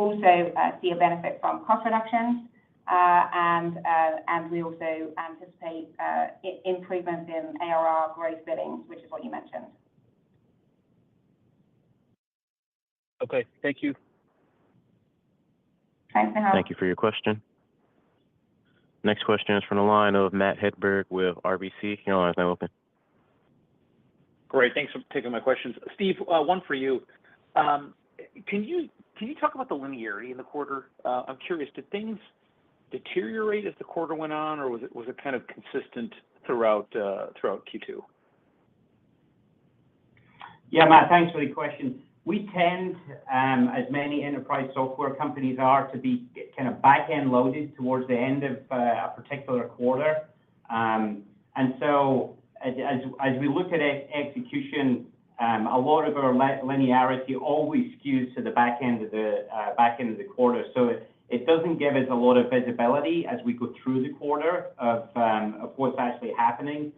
also see a benefit from cost reductions, and we also anticipate improvements in ARR gross billings, which is what you mentioned. Okay, thank you. Thanks, Nehal. Thank you for your question. Next question is from the line of Matt Hedberg with RBC. Your line is now open. Great. Thanks for taking my questions. Steve, one for you. Can you talk about the linearity in the quarter? I'm curious, did things deteriorate as the quarter went on, or was it kind of consistent throughout Q2? Yeah, Matt, thanks for the question. We tend, as many enterprise software companies are, to be kind of back-end loaded towards the end of a particular quarter. And so as we look at execution, a lot of our linearity always skews to the back end of the quarter. So it doesn't give us a lot of visibility as we go through the quarter of what's actually happening.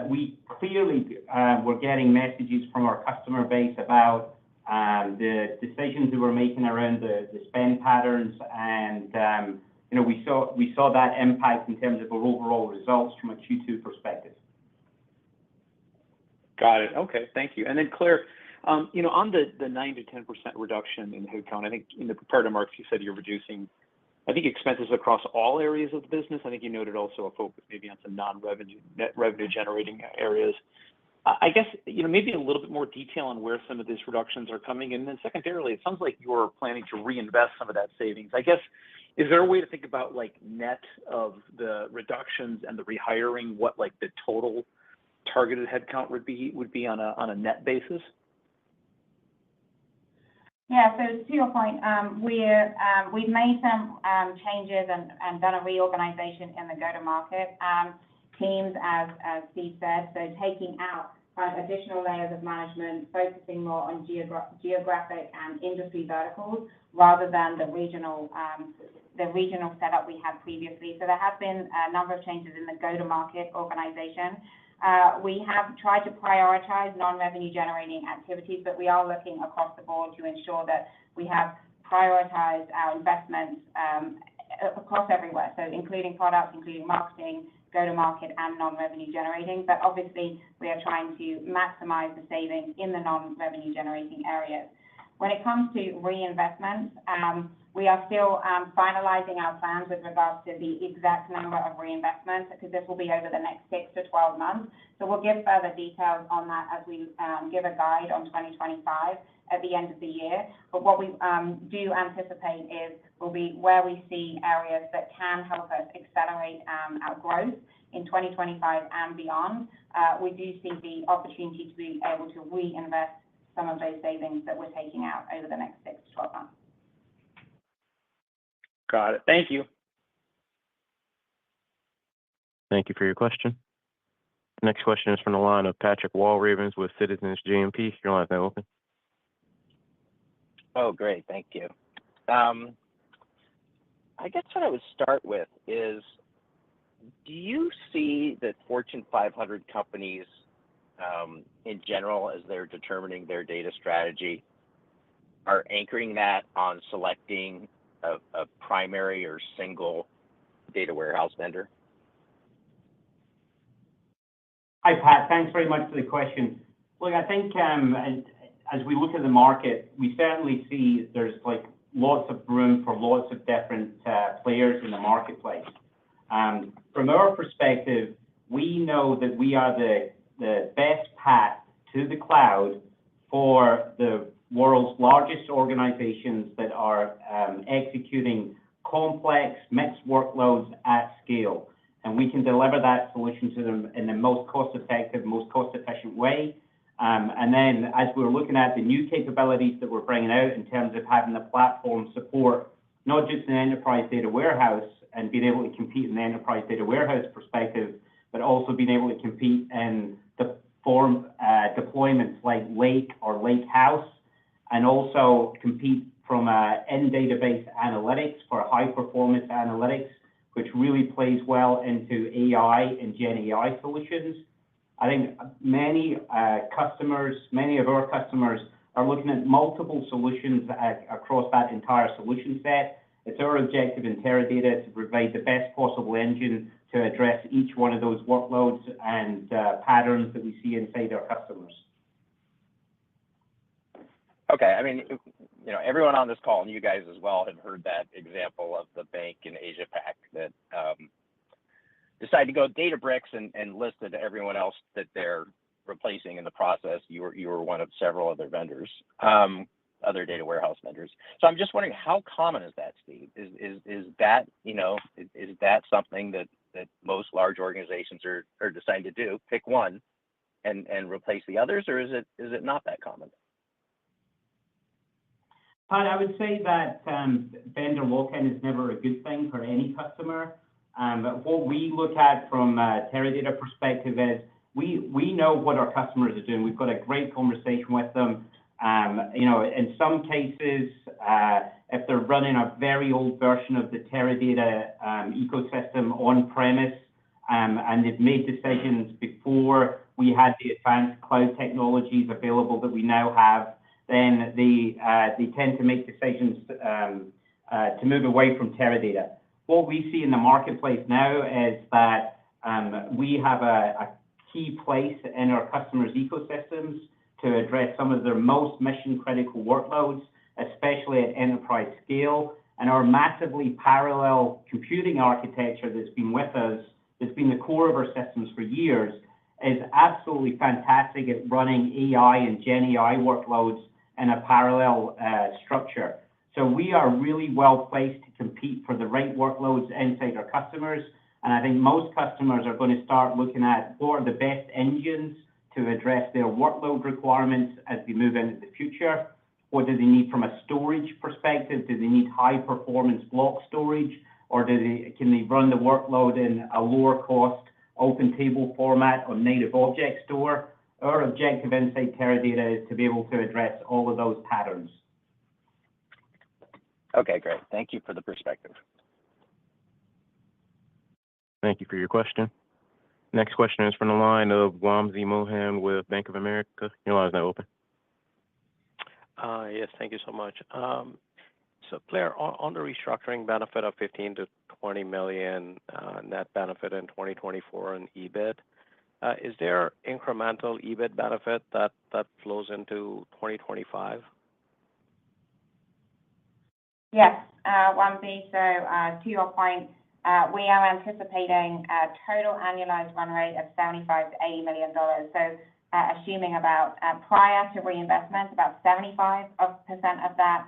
We clearly were getting messages from our customer base about the decisions that we're making around the spend patterns, and we saw that impact in terms of our overall results from a Q2 perspective. Got it. Okay, thank you. And then Claire, on the 9 to 10% reduction in headcount, I think in the prepared remarks you said you're reducing, I think, expenses across all areas of the business. I think you noted also a focus maybe on some net revenue generating areas. I guess, maybe a little bit more detail on where some of these reductions are coming. And then secondarily, it sounds like you're planning to reinvest some of that savings. I guess, is there a way to think about net of the reductions and the rehiring, what the total targeted headcount would be on a net basis? Yeah, so to your point, we've made some changes and done a reorganization in the go-to-market teams, as Steve said. So taking out additional layers of management, focusing more on geographic and industry verticals rather than the regional setup we had previously. So there have been a number of changes in the go-to-market organization. We have tried to prioritize non-revenue generating activities, but we are looking across the board to ensure that we have prioritized our investments across everywhere, so including products, including marketing, go-to-market, and non-revenue generating. But obviously, we are trying to maximize the savings in the non-revenue generating areas. When it comes to reinvestments, we are still finalizing our plans with regards to the exact number of reinvestments, because this will be over the next 6 to 12 months. So we'll give further details on that as we give a guide on 2025 at the end of the year. But what we do anticipate will be where we see areas that can help us accelerate our growth in 2025 and beyond. We do see the opportunity to be able to reinvest some of those savings that we're taking out over the next 6 to 12 months. Got it. Thank you. Thank you for your question. Next question is from the line of Patrick Walravens with Citizens JMP. Your line is now open. Oh, great. Thank you. I guess what I would start with is, do you see that Fortune 500 companies in general, as they're determining their data strategy, are anchoring that on selecting a primary or single data warehouse vendor? Hi, Pat. Thanks very much for the question. Look, I think as we look at the market, we certainly see there's lots of room for lots of different players in the marketplace. From our perspective, we know that we are the best path to the cloud for the world's largest organizations that are executing complex mixed workloads at scale. And we can deliver that solution to them in the most cost-effective, most cost-efficient way. And then as we're looking at the new capabilities that we're bringing out in terms of having the platform support, not just an enterprise data warehouse and being able to compete in the enterprise data warehouse perspective, but also being able to compete in the form deployments like Lake or Lakehouse, and also compete from in-database analytics for high-performance analytics, which really plays well into AI and Gen AI solutions. I think many of our customers are looking at multiple solutions across that entire solution set. It's our objective in Teradata to provide the best possible engine to address each one of those workloads and patterns that we see inside our customers. Okay, I mean, everyone on this call and you guys as well have heard that example of the bank in Asia Pac that decided to go with Databricks and listed everyone else that they're replacing in the process. You were one of several other vendors, other data warehouse vendors. So I'm just wondering, how common is that, Steve? Is that is that something that most large organizations are deciding to do? Pick one and replace the others, or is it not that common? I would say that vendor lock-in is never a good thing for any customer. But what we look at from a Teradata perspective is we know what our customers are doing. We've got a great conversation with them. In some cases, if they're running a very old version of the Teradata ecosystem on-premise, and they've made decisions before we had the advanced cloud technologies available that we now have, then they tend to make decisions to move away from Teradata. What we see in the marketplace now is that we have a key place in our customers' ecosystems to address some of their most mission-critical workloads, especially at enterprise scale. And our massively parallel computing architecture that's been with us, that's been the core of our systems for years, is absolutely fantastic at running AI and Gen AI workloads in a parallel structure. So we are really well placed to compete for the right workloads inside our customers. And I think most customers are going to start looking at what are the best engines to address their workload requirements as they move into the future. What do they need from a storage perspective? Do they need high performance block storage, or can they run the workload in a lower cost open table format or native object store? Our objective inside Teradata is to be able to address all of those patterns. Okay, great. Thank you for the perspective. Thank you for your question. Next question is from the line of Wamsi Mohan with Bank of America. Your line is now open. Yes, thank you so much. So Claire, on the restructuring benefit of 15 to 20 million net benefit in 2024 and EBIT, is there incremental EBIT benefit that flows into 2025? Yes, Wamsi. So to your point, we are anticipating a total annualized run rate of $75 to $80 million. So assuming about prior to reinvestment, about 75% of that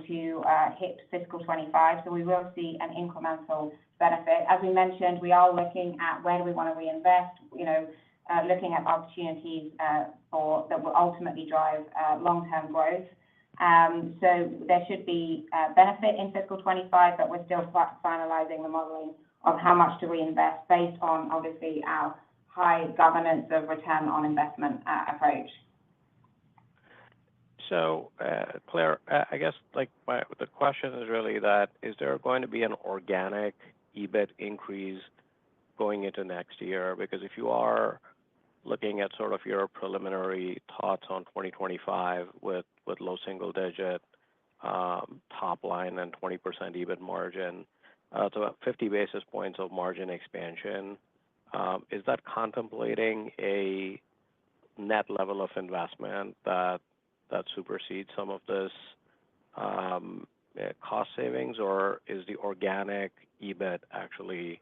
to hit fiscal 25. So we will see an incremental benefit. As we mentioned, we are looking at where do we want to reinvest, looking at opportunities that will ultimately drive long-term growth. So there should be benefit in fiscal 25, but we're still finalizing the modeling of how much to reinvest based on, obviously, our high governance of return on investment approach. So, Claire, I guess the question is really that, is there going to be an organic EBIT increase going into next year? Because if you are looking at sort of your preliminary thoughts on 2025 with low single digit top line and 20% EBIT margin, it's about 50 basis points of margin expansion. Is that contemplating a net level of investment that supersedes some of this cost savings, or is the organic EBIT actually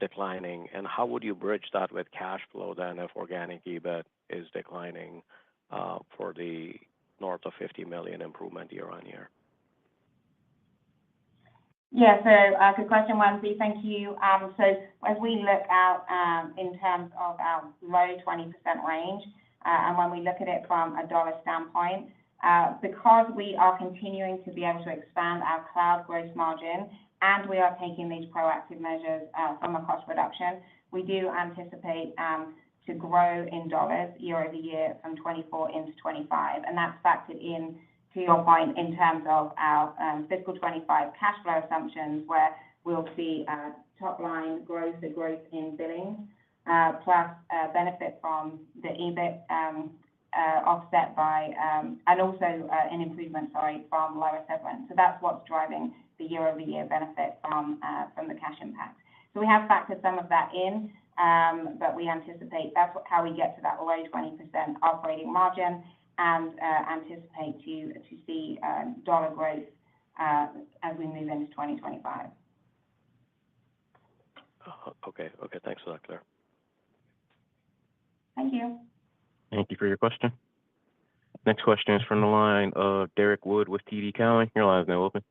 declining? And how would you bridge that with cash flow then if organic EBIT is declining for the north of 50 million improvement year on year? Yeah, so good question, Wamsi. Thank you. So as we look out in terms of our low 20% range, and when we look at it from a dollar standpoint, because we are continuing to be able to expand our cloud gross margin, and we are taking these proactive measures from a cost reduction, we do anticipate to grow in dollars year over year from 24 into 25. And that's factored in, to your point, in terms of our fiscal 25 cash flow assumptions, where we'll see top line growth, the growth in billing, plus benefit from the EBIT offset by, and also an improvement, from lower severance. So that's what's driving the year-over-year benefit from the cash impact. So we have factored some of that in, but we anticipate how we get to that low 20% operating margin, and anticipate to see dollar growth as we move into 2025. Okay, thanks for that, Claire. Thank you. Thank you for your question. Next question is from the line of Derek Wood with TD Cowen. Your line is now open.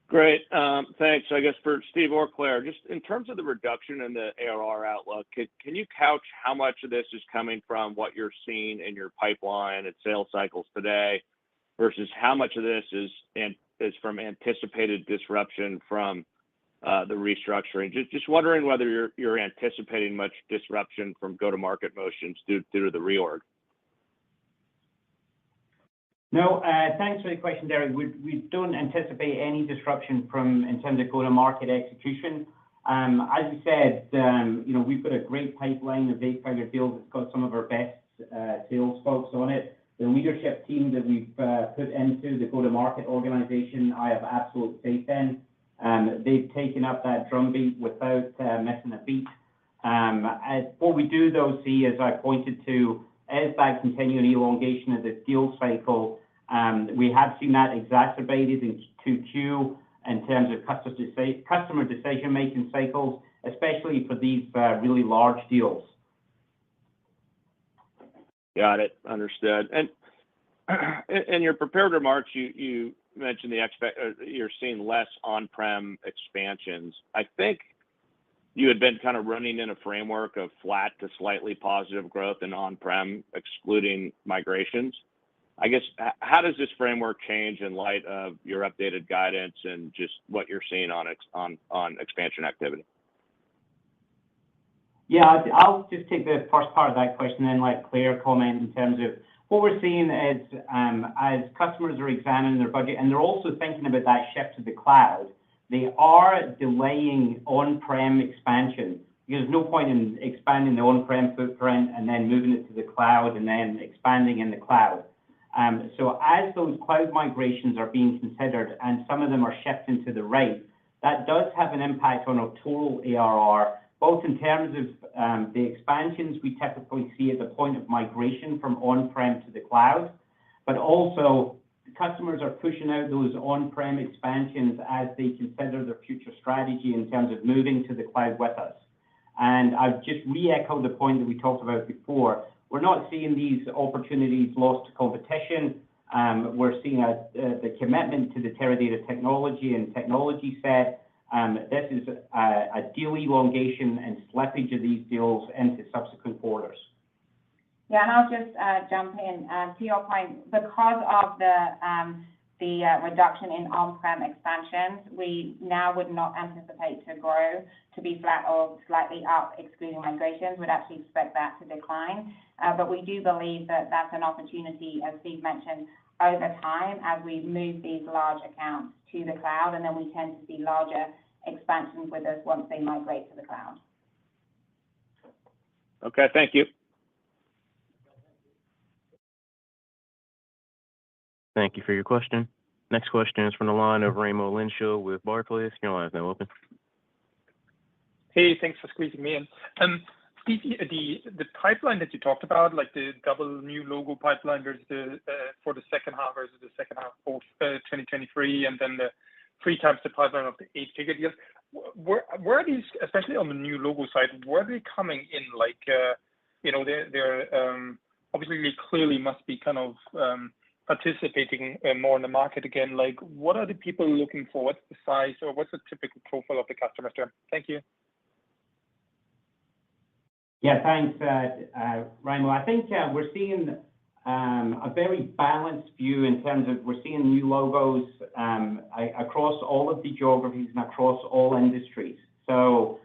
Great. Thanks. I guess for Steve or Claire, just in terms of the reduction in the ARR outlook, can you couch how much of this is coming from what you're seeing in your pipeline and sales cycles today versus how much of this is from anticipated disruption from the restructuring? Just wondering whether you're anticipating much disruption from go-to-market motions due to the reorg. No, thanks for the question, Derek. We don't anticipate any disruption in terms of go-to-market execution. As you said, we've got a great pipeline of eight-figure deals. It's got some of our best sales folks on it. The leadership team that we've put into the go-to-market organization, I have absolute faith in. They've taken up that drumbeat without missing a beat. What we do, though, see, as I pointed to, is that continuing elongation of the deal cycle. We have seen that exacerbated in Q2 in terms of customer decision-making cycles, especially for these really large deals. Got it. Understood. And in your prepared remarks, you mentioned you're seeing less on-prem expansions. I think you had been kind of running in a framework of flat to slightly positive growth in on-prem, excluding migrations. I guess, how does this framework change in light of your updated guidance and just what you're seeing on expansion activity? Yeah, I'll just take the first part of that question and let Claire comment in terms of what we're seeing is as customers are examining their budget, and they're also thinking about that shift to the cloud, they are delaying on-prem expansion. There's no point in expanding the on-prem footprint and then moving it to the cloud and then expanding in the cloud. So as those cloud migrations are being considered and some of them are shifting to the right, that does have an impact on our total ARR, both in terms of the expansions we typically see at the point of migration from on-prem to the cloud, but also customers are pushing out those on-prem expansions as they consider their future strategy in terms of moving to the cloud with us. And I've just re-echoed the point that we talked about before. We're not seeing these opportunities lost to competition. We're seeing the commitment to the Teradata technology and technology set. This is a deal elongation and slippage of these deals into subsequent quarters. Yeah, and I'll just jump in. To your point, because of the reduction in on-prem expansions, we now would not anticipate to grow to be flat or slightly up, excluding migrations. We'd actually expect that to decline. But we do believe that that's an opportunity, as Steve mentioned, over time as we move these large accounts to the cloud, and then we tend to see larger expansions with us once they migrate to the cloud. Okay, thank you. Thank you for your question. Next question is from the line of Raimo Lenschow with Barclays. Your line is now open. Hey, thanks for squeezing me in. Steve, the pipeline that you talked about, like the double new logo pipeline versus for the second half versus the second half of 2023, and then the 3 times the pipeline of the 8-figure deals, where are these, especially on the new logo side, where are they coming in? Like, they're obviously they clearly must be kind of participating more in the market again. Like, what are the people looking for? What's the size or what's the typical profile of the customer term? Thank you. Yeah, thanks, Raimo. I think we're seeing a very balanced view in terms of we're seeing new logos across all of the geographies and across all industries. So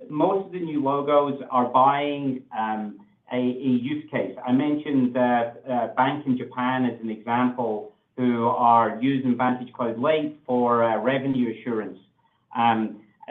most of the new logos are buying a use case. I mentioned that bank in Japan as an example who are using Vantage Cloud Lake for revenue assurance.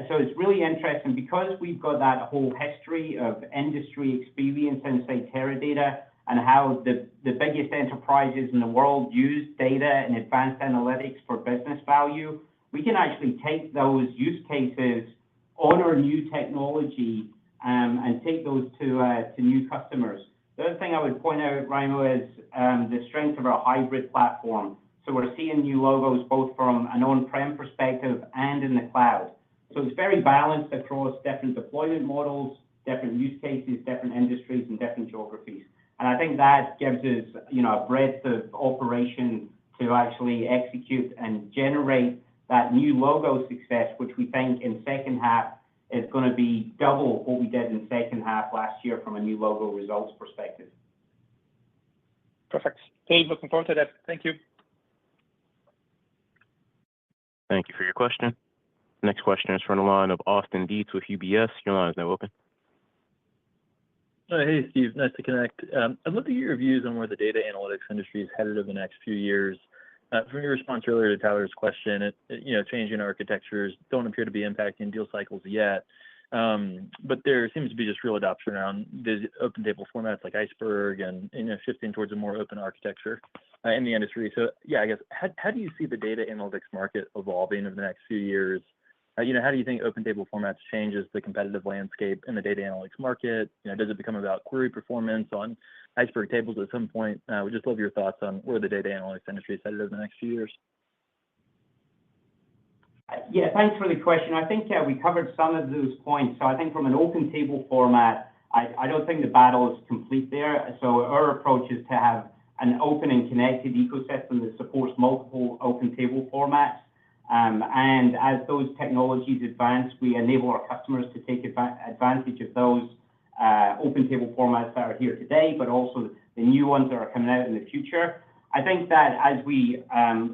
So it's really interesting because we've got that whole history of industry experience inside Teradata. and how the biggest enterprises in the world use data and advanced analytics for business value, we can actually take those use cases on our new technology and take those to new customers. The other thing I would point out, Raimo, is the strength of our hybrid platform. So we're seeing new logos both from an on-prem perspective and in the cloud. So it's very balanced across different deployment models, different use cases, different industries, and different geographies. And I think that gives us, a breadth of operation to actually execute and generate that new logo success, which we think in second half is going to be double what we did in second half last year from a new logo results perspective. Perfect. Hey, looking forward to that. Thank you. Thank you for your question. Next question is from the line of Austin Dietz with UBS. Your line is now open. Hey, Steve. Nice to connect. I'd love to get your views on where the data analytics industry is headed over the next few years. From your response earlier to Tyler's question, changing architectures don't appear to be impacting deal cycles yet. But there seems to be just real adoption around the open table formats like Iceberg and shifting towards a more open architecture in the industry. So, I guess, how do you see the data analytics market evolving over the next few years? How do you think open table formats changes the competitive landscape in the data analytics market? Does it become about query performance on Iceberg tables at some point? We'd just love your thoughts on where the data analytics industry is headed over the next few years. Yeah, thanks for the question. I think we covered some of those points. So I think from an open table format, I don't think the battle is complete there. So our approach is to have an open and connected ecosystem that supports multiple open table formats. And as those technologies advance, we enable our customers to take advantage of those open table formats that are here today, but also the new ones that are coming out in the future. I think that as we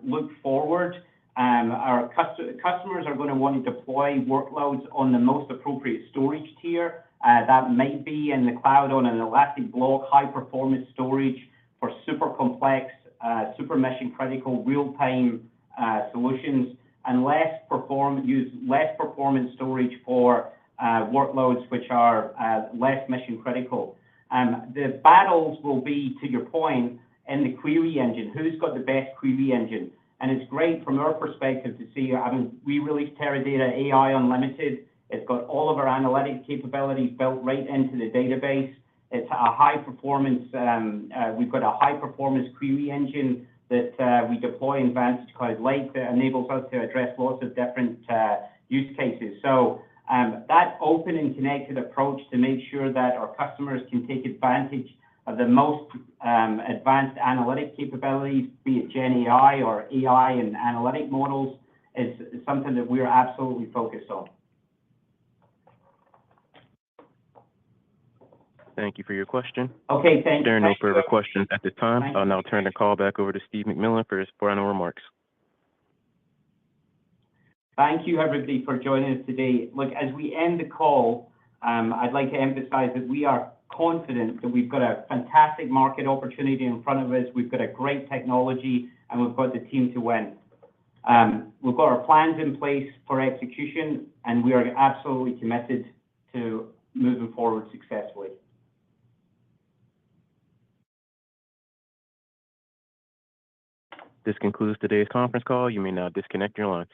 look forward, our customers are going to want to deploy workloads on the most appropriate storage tier. That might be in the cloud on an elastic block, high-performance storage for super complex, super mission-critical, real-time solutions, and use less performance storage for workloads which are less mission-critical. The battles will be, to your point, in the query engine. Who's got the best query engine? And it's great from our perspective to see, we released Teradata AI Unlimited. It's got all of our analytic capabilities built right into the database. It's a high-performance, we've got a high-performance query engine that we deploy in Vantage Cloud Lake that enables us to address lots of different use cases. So that open and connected approach to make sure that our customers can take advantage of the most advanced analytic capabilities, be it Gen AI or AI and analytic models, is something that we're absolutely focused on. Thank you for your question. Okay, thank you. There are no further questions at this time. I'll now turn the call back over to Steve McMillan for his final remarks. Thank you, everybody, for joining us today. Look, as we end the call, I'd like to emphasize that we are confident that we've got a fantastic market opportunity in front of us. We've got a great technology, and we've got the team to win. We've got our plans in place for execution, and we are absolutely committed to moving forward successfully. This concludes today's conference call. You may now disconnect your lines.